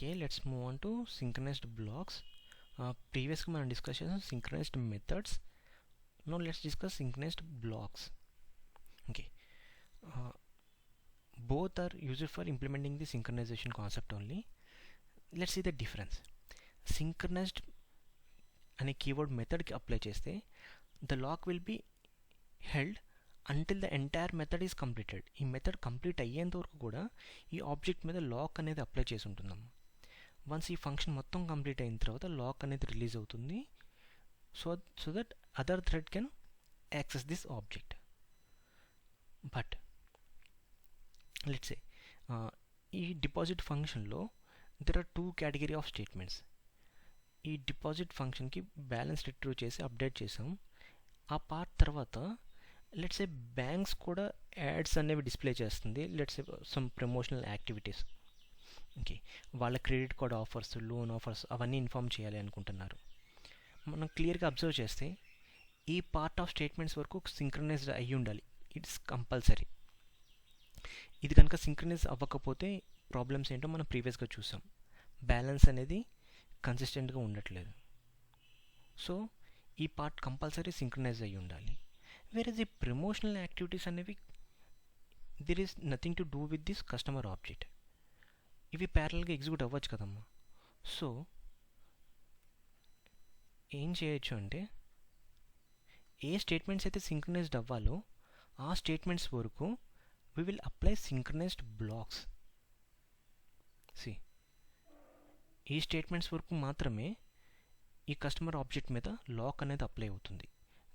Okay, let's move on to synchronized blocks. Previously we discussed synchronized methods. Now let's discuss synchronized blocks. Okay, uh, both are used for implementing the synchronization concept only. Let's see the difference. Synchronized అనే keyword మెథడ్కి apply చేస్తే the lock will be held until the entire method is completed. ఈ method complete అయ్యేంత వరకు కూడా ఈ object మీద lock అనేది apply చేసి ఉంటుందమ్మా. వన్స్ ఈ ఫంక్షన్ మొత్తం కంప్లీట్ అయిన తర్వాత లాక్ అనేది రిలీజ్ అవుతుంది. So that other thread can access this object. But let's say ఈ డిపాజిట్ ఫంక్షన్లో there are two category of statements. ఈ డిపాజిట్ ఫంక్షన్కి బ్యాలెన్స్ రిట్రీవ్ చేసి అప్డేట్ చేసాం. ఆ పార్ట్ తర్వాత లెట్స్ సే బ్యాంక్స్ కూడా యాడ్స్ అనేవి డిస్ప్లే చేస్తుంది. Let's say some promotional activities. Okay, వాళ్ళ credit card offers, loan offers అవన్నీ ఇన్ఫామ్ చేయాలి అనుకుంటున్నారు. మనం క్లియర్గా అబ్జర్వ్ చేస్తే ఈ పార్ట్ ఆఫ్ స్టేట్మెంట్స్ వరకు సింక్రనైజ్డ్ అయ్యి ఉండాలి. It's compulsory. ఇది కనుక సింక్రనైజ్ అవ్వకపోతే ప్రాబ్లమ్స్ ఏంటో మనం ప్రీవియస్గా చూసాం. బ్యాలెన్స్ అనేది కన్సిస్టెంట్గా ఉండట్లేదు. సో ఈ పార్ట్ కంపల్సరీ సింక్రనైజ్ అయ్యి ఉండాలి. వేరే ఈ ప్రమోషనల్ యాక్టివిటీస్ అనేవి there is nothing to do with this customer object. ఇవి ప్యారల్గా ఎగ్జిక్యూట్ అవ్వచ్చు కదమ్మా. సో ఏం చేయొచ్చు అంటే ఏ స్టేట్మెంట్స్ అయితే సింక్రనైజ్డ్ అవ్వాలో ఆ స్టేట్మెంట్స్ వరకు we will apply synchronized blocks. See, ఈ స్టేట్మెంట్స్ వరకు మాత్రమే ఈ కస్టమర్ ఆబ్జెక్ట్ మీద లాక్ అనేది అప్లై అవుతుంది.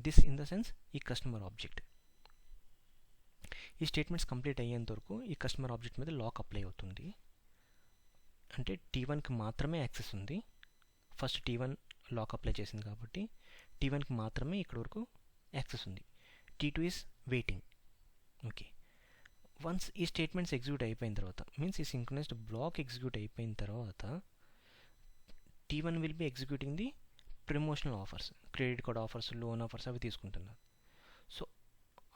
దిస్ ఇన్ ద సెన్స్ ఈ కస్టమర్ ఆబ్జెక్ట్. ఈ స్టేట్మెంట్స్ కంప్లీట్ అయ్యేంత వరకు ఈ కస్టమర్ ఆబ్జెక్ట్ మీద లాక్ అప్లై అవుతుంది. అంటే T1కి మాత్రమే యాక్సెస్ ఉంది. ఫస్ట్ T1 లాక్ అప్లై చేసింది కాబట్టి T1కి మాత్రమే ఇక్కడ వరకు యాక్సెస్ ఉంది. T2 is waiting. Okay, once ఈ స్టేట్మెంట్స్ ఎగ్జిక్యూట్ అయిపోయిన తర్వాత మీన్స్ ఈ సింక్రనైజ్డ్ బ్లాక్ ఎగ్జిక్యూట్ అయిపోయిన తర్వాత T1 will be executing the promotional offers, credit card offers, loan offers అవి తీసుకుంటున్నారు. సో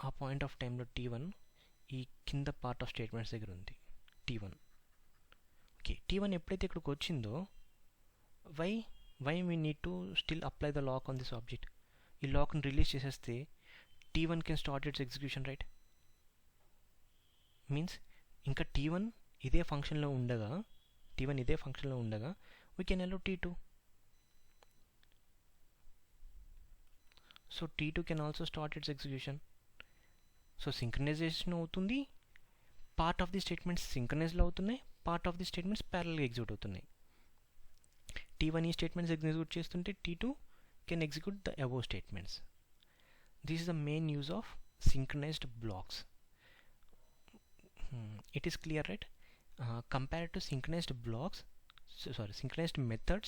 ఆ పాయింట్ ఆఫ్ టైంలో T1 ఈ కింద పార్ట్ ఆఫ్ స్టేట్మెంట్స్ దగ్గర ఉంది. T1 ఓకే, T1 ఎప్పుడైతే ఇక్కడికి వచ్చిందో why we need to still apply the lock on this object. ఈ లాక్ని రిలీజ్ చేసేస్తే T1 can start its execution, right? Means ఇంకా T1 ఇదే ఫంక్షన్లో ఉండగా we can allow T2. So T2 can also start its execution. So synchronization అవుతుంది. Part of the statements సింక్రనైజ్లో అవుతున్నాయి, పార్ట్ ఆఫ్ ది స్టేట్మెంట్స్ ప్యారల్గా ఎగ్జిక్యూట్ అవుతున్నాయి. T1 ఈ స్టేట్మెంట్స్ ఎగ్జిక్యూట్ చేస్తుంటే T2 can execute the above statements. This is the main use of synchronized blocks. It is clear, right? Compared to synchronized methods,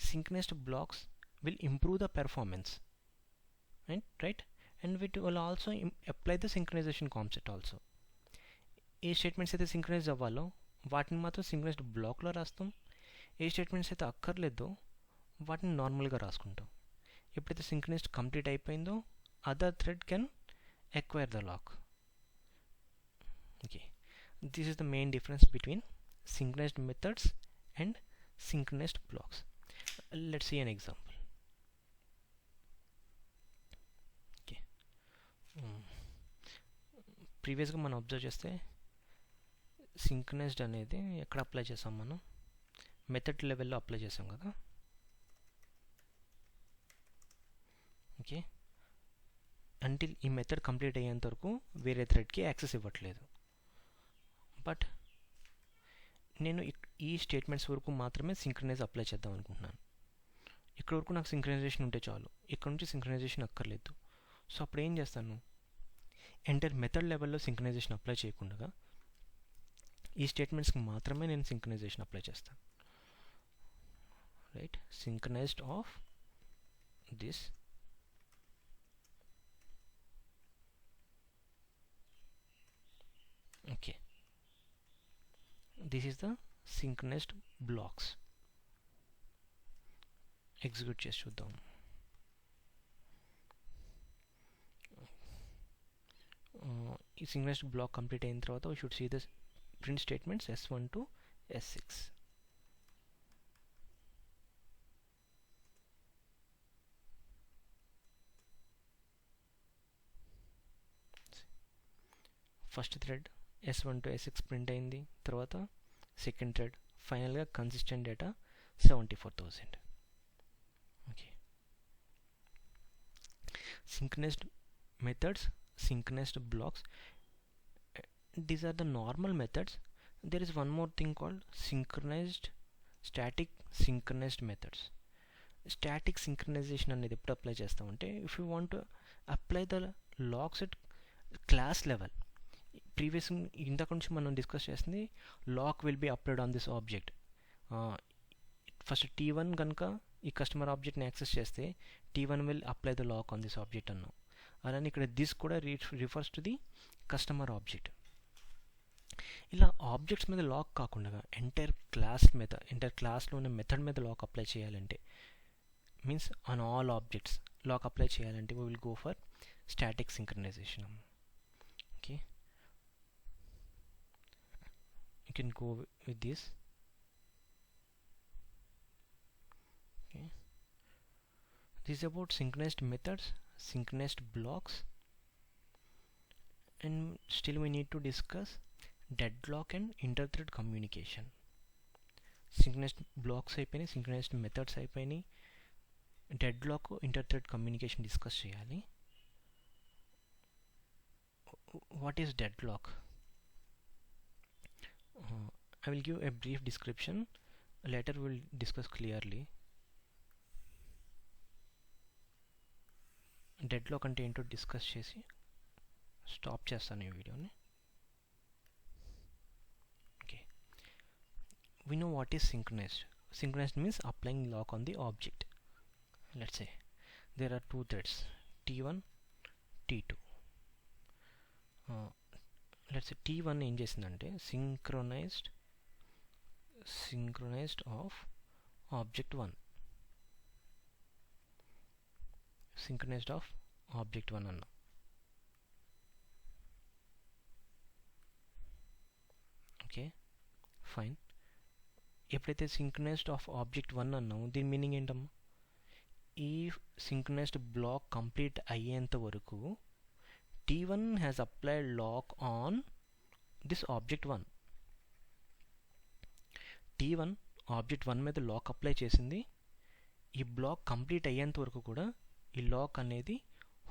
synchronized blocks will improve the performance, right? And it will also apply the synchronization concept also. A statements అయితే synchronise అవ్వాలో వాటిని మాత్రం synchronised బ్లాక్లో రాస్తాం. ఏ statements అయితే అక్కర్లేదో వాటిని నార్మల్గా రాసుకుంటాం. ఎప్పుడైతే సింక్రనైజ్డ్ కంప్లీట్ అయిపోయిందో other thread can acquire the lock. Okay, this is the main difference between synchronized methods and synchronized blocks. Let's see an example. Okay, ప్రీవియస్గా మనం అబ్జర్వ్ చేస్తే సింక్రనైజ్డ్ అనేది ఎక్కడ అప్లై చేసాం, మనం మెథడ్ లెవెల్లో అప్లై చేసాం కదా. ఓకే, అంటిల్ ఈ మెథడ్ కంప్లీట్ అయ్యేంత వరకు వేరే థ్రెడ్కి యాక్సెస్ ఇవ్వట్లేదు. బట్ నేను ఈ స్టేట్మెంట్స్ వరకు మాత్రమే సింక్రనైజ్ అప్లై చేద్దాం అనుకుంటున్నాను. ఇక్కడ వరకు నాకు సింక్రనైజేషన్ ఉంటే చాలు, ఇక్కడ నుంచి సింక్రనైజేషన్ అక్కర్లేదు. సో అప్పుడు ఏం చేస్తాను, ఎంటర్ మెథడ్ లెవెల్లో సింక్రనైజేషన్ అప్లై చేయకుండా ఈ స్టేట్మెంట్స్కి మాత్రమే నేను సింక్రనైజేషన్ అప్లై చేస్తాను. Right, synchronised of this okay, this is the synchronized blocks. Execute చేసి చూద్దాం. ఈ సింక్రనైజ్డ్ బ్లాక్ కంప్లీట్ అయిన తర్వాత we should see the print statements S1 to S6. First thread S1 to S6 print అయింది, తర్వాత second thread, ఫైనల్గా consistent data 74,000. Okay, synchronized methods, synchronized blocks, these are the normal methods. There is one more thing called static synchronized methods. Static synchronization అనేది ఎప్పుడు apply చేస్తామంటే, if you want to apply the locks at class level. Previous ఇంతకు నుంచి మనం discuss చేస్తుంది lock will be upload on this object. First T1 కనుక ఈ customer ఆబ్జెక్ట్ని యాక్సెస్ చేస్తే T1 will apply the lock on this object అన్నాం. అలానే ఇక్కడ దిస్ కూడా refers to the customer object. ఇలా ఆబ్జెక్ట్స్ మీద లాక్ కాకుండా ఎంటైర్ క్లాస్ మీద, ఎంటైర్ క్లాస్లో ఉన్న మెథడ్ మీద లాక్ అప్లై చేయాలంటే, means on all objects lock apply చేయాలంటే we will go for static synchronization. Okay, you can go with this. Okay, this is about synchronized methods, synchronized blocks, and still we need to discuss deadlock and inter-thread communication. Synchronized blocks అయిపోయినాయి, synchronized methods అయిపోయినాయి, deadlock inter-thread communication discuss చేయాలి. What is deadlock? I will give a brief description, later we will discuss clearly. Deadlock అంటే ఏంటో discuss చేసి stop చేస్తాను ఈ వీడియోని. Okay, we know what is synchronized. Synchronized means applying lock on the object. Let's say there are two threads, T1, T2. let's say T1 ఏం చేసిందంటే synchronized of object 1, synchronized of object 1 అన్నా. Okay, fine. ఎప్పుడైతే synchronized of object 1 అన్నాము, దీని meaning ఏంటమ్మా? ఈ synchronized black complete అయ్యేంత వరకు T1 has applied lock on this object 1. T1 object 1 మీద లాక్ అప్లై చేసింది. ఈ బ్లాక్ కంప్లీట్ అయ్యేంత వరకు కూడా ఈ లాక్ అనేది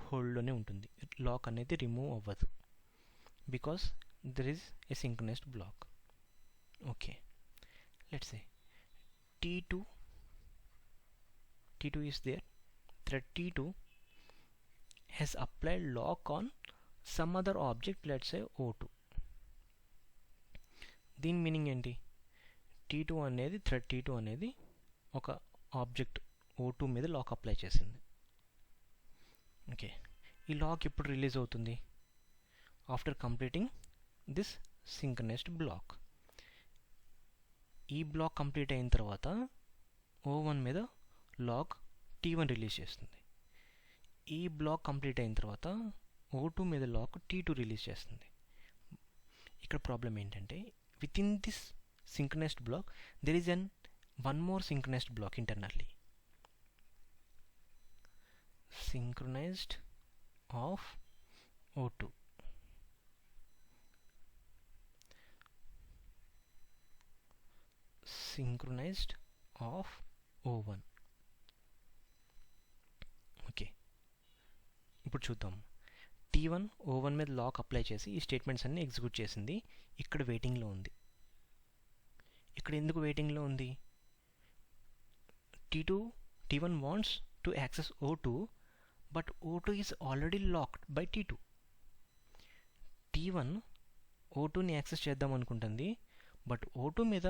హోల్డ్లోనే ఉంటుంది, లాక్ అనేది రిమూవ్ అవ్వదు, because there is a synchronized block. Okay, let's say T2 is there, thread T2 has applied lock on some other object, let's say O2. దీని మీనింగ్ ఏంటి? T2 అనేది థ్రెడ్ T2 అనేది ఒక object O2 మీద lock apply చేసింది. Okay, ఈ lock ఎప్పుడు release అవుతుంది? After completing this synchronized block. ఈ బ్లాక్ కంప్లీట్ అయిన తర్వాత O1 మీద లాక్ T1 రిలీజ్ చేస్తుంది. ఈ బ్లాక్ కంప్లీట్ అయిన తర్వాత O2 మీద లాక్ T2 రిలీజ్ చేస్తుంది. ఇక్కడ ప్రాబ్లం ఏంటంటే, with in this synchronized block there is one more synchronized block internally, synchronized of O2. Synchronized of O1. Okay, ఇప్పుడు చూద్దాం. T1 O1 మీద లాక్ అప్లై చేసి ఈ స్టేట్మెంట్స్ అన్ని ఎగ్జిక్యూట్ చేసింది. ఇక్కడ వెయిటింగ్లో ఉంది. ఇక్కడ ఎందుకు వెయిటింగ్లో ఉంది? T1 wants to access O2, but O2 is already locked by T2. T1 O2ని యాక్సెస్ చేద్దాం అనుకుంటుంది, బట్ O2 మీద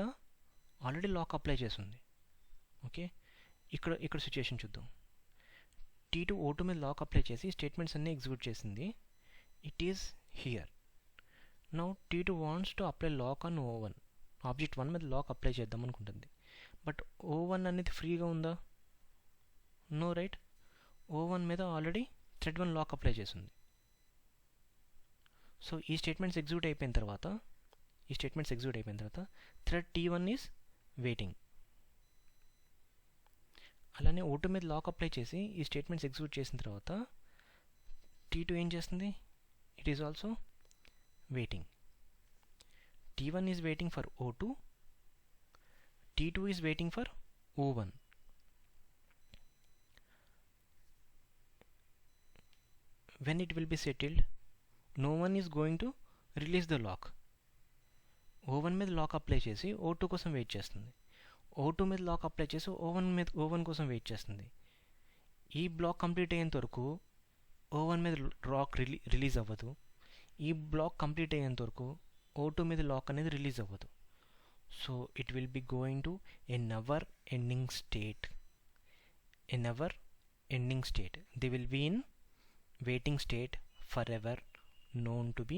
ఆల్రెడీ లాక్ అప్లై చేస్తుంది. ఓకే, ఇక్కడ సిచ్యుయేషన్ చూద్దాం. T2 O2 మీద లాక్ అప్లై చేసి స్టేట్మెంట్స్ అన్నీ ఎగ్జిక్యూట్ చేసింది. It is here. Now T2 wants to apply lock on O1. Object 1 మీద లాక్ అప్లై చేద్దాం అనుకుంటుంది, బట్ O1 అనేది ఫ్రీగా ఉందా? No, right. O1 మీద ఆల్రెడీ థ్రెడ్ 1 లాక్ అప్లై చేసింది. సో ఈ స్టేట్మెంట్స్ ఎగ్జిక్యూట్ అయిపోయిన తర్వాత థ్రెడ్ T1 ఈజ్ వెయిటింగ్. అలానే O2 మీద లాక్ అప్లై చేసి ఈ స్టేట్మెంట్స్ ఎగ్జిక్యూట్ చేసిన తర్వాత T2 ఏం చేస్తుంది? It is also waiting. T1 is waiting for O2, T2 is waiting for O1. When it will be settled, no one is going to release the lock. O1 మీద lock apply చేసి O2 కోసం wait చేస్తుంది. O2 మీద lock apply చేసి O1 కోసం wait చేస్తుంది. ఈ block complete అయ్యేంత వరకు O1 మీద లాక్ రిలీజ్ అవ్వదు. ఈ బ్లాక్ కంప్లీట్ అయ్యేంత వరకు O2 మీద లాక్ అనేది రిలీజ్ అవ్వదు. So it will be going to a never ending state. A never ending state. They will be in waiting state forever, known to be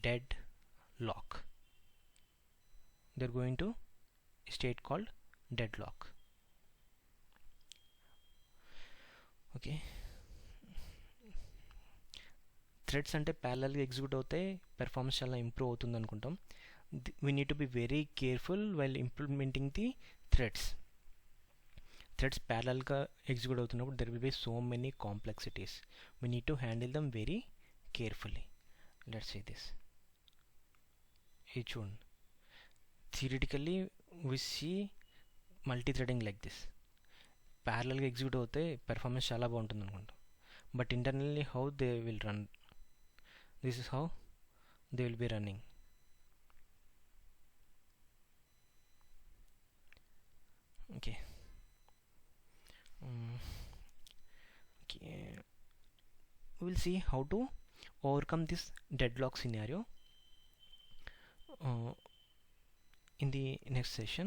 deadlock. They're going to a state called deadlock. Okay, threads అంటే ప్యారలల్గా execute అవుతాయి, performance చాలా improve అవుతుంది అనుకుంటాం. We need to be very careful while implementing the threads. Threads ప్యారలల్గా execute అవుతున్నప్పుడు there will be so many complexities. We need to handle them very carefully. Let's see this. ఇది చూడండి, theoretically we see multi threading like this. ప్యారలల్గా execute అవుతే performance చాలా బాగుంటుంది అనుకుంటాం. But internally how they will run, this is how they will be running. Okay, we will see how to overcome this deadlock scenario in the next session.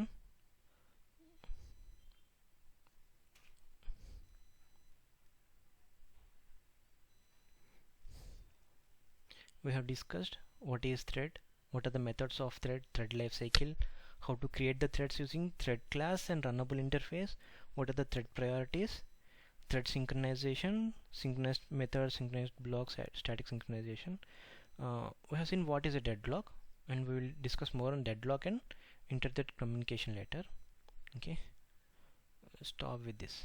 We have discussed what is thread, what are the methods of thread life cycle, how to create the threads using thread class and runnable interface, what are the thread priorities, thread synchronization, synchronized methods, synchronized blocks, static synchronization. We have seen what is a deadlock, and we will discuss more on deadlock and inter-thread communication later. Okay, stop with this.